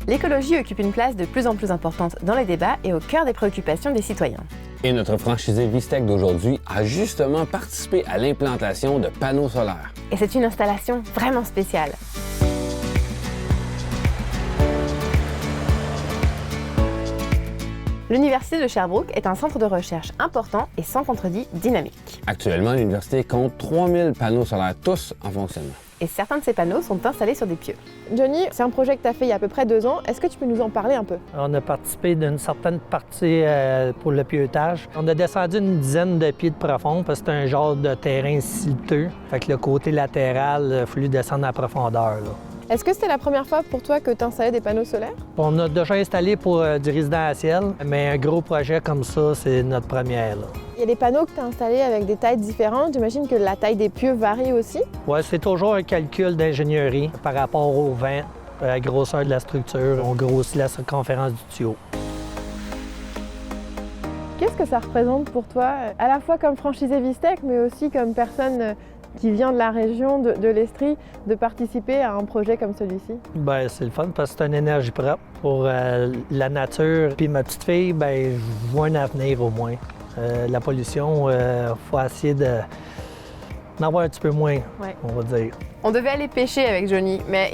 L'écologie occupe une place de plus en plus importante dans les débats et au cœur des préoccupations des citoyens. Et notre franchisé Vistec d'aujourd'hui a justement participé à l'implantation de panneaux solaires. Et c'est une installation vraiment spéciale. L'Université de Sherbrooke est un centre de recherche important et sans contredit dynamique. Actuellement, l'université compte 3000 panneaux solaires, tous en fonctionnement. Et certains de ces panneaux sont installés sur des pieux. Johnny, c'est un projet que tu as fait il y a à peu près 2 ans. Est-ce que tu peux nous en parler un peu? On a participé d'une certaine partie pour le pieutage. On a descendu une dizaine de pieds de profond parce que c'est un genre de terrain silteux. Fait que le côté latéral, il a fallu descendre à profondeur, là. Est-ce que c'était la première fois pour toi que tu installais des panneaux solaires? On a déjà installé pour du résidentiel, mais un gros projet comme ça, c'est notre première, là. Il y a des panneaux que tu as installés avec des tailles différentes. J'imagine que la taille des pieux varie aussi. Oui, c'est toujours un calcul d'ingénierie par rapport au vent, à la grosseur de la structure. On grossit la circonférence du tuyau. Qu'est-ce que ça représente pour toi, à la fois comme franchisé Vistec, mais aussi comme personne qui vient de la région de l'Estrie, de participer à un projet comme celui-ci? Bien, c'est le fun parce que c'est une énergie propre pour la nature. Puis ma petite fille, bien, je vois un avenir au moins. La pollution, faut essayer d'en avoir un petit peu moins, on va dire. On devait aller pêcher avec Johnny, mais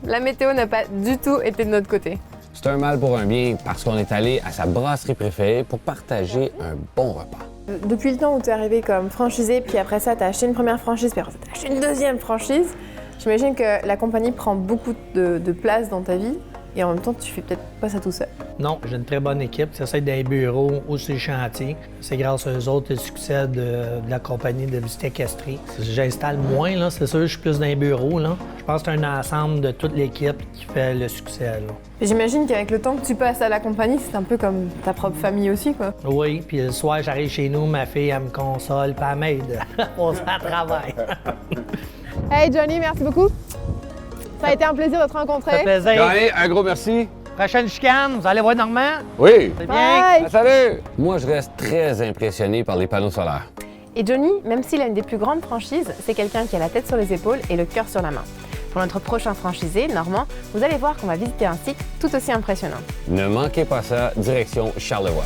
la météo n'a pas du tout été de notre côté. C'est un mal pour un bien parce qu'on est allé à sa brasserie préférée pour partager un bon repas. Depuis le temps où tu es arrivé comme franchisé, puis après ça, tu as acheté une première franchise, puis après ça, tu as acheté une deuxième franchise, j'imagine que la compagnie prend beaucoup de place dans ta vie. Et en même temps, tu fais peut-être pas ça tout seul. Non, j'ai une très bonne équipe qui essaie d'un bureau ou sur le chantier. C'est grâce à eux autres le succès de la compagnie de Vistec Estrie. J'installe moins, là, c'est sûr, je suis plus dans les bureaux, là. Je pense que c'est un ensemble de toute l'équipe qui fait le succès, là. J'imagine qu'avec le temps que tu passes à la compagnie, c'est un peu comme ta propre famille aussi, quoi. Oui, puis le soir, j'arrive chez nous, ma fille, elle me console, puis elle m'aide. On s'en travaille. Hey Johnny, merci beaucoup. Ça a été un plaisir de te rencontrer. Ça fait plaisir. Johnny, un gros merci. Prochaine chicane, vous allez voir Normand? Oui. C'est bien. Bye. Ah, salut! Moi, je reste très impressionné par les panneaux solaires. Et Johnny, même s'il a une des plus grandes franchises, c'est quelqu'un qui a la tête sur les épaules et le cœur sur la main. Pour notre prochain franchisé, Normand, vous allez voir qu'on va visiter un site tout aussi impressionnant. Ne manquez pas ça, direction Charlevoix.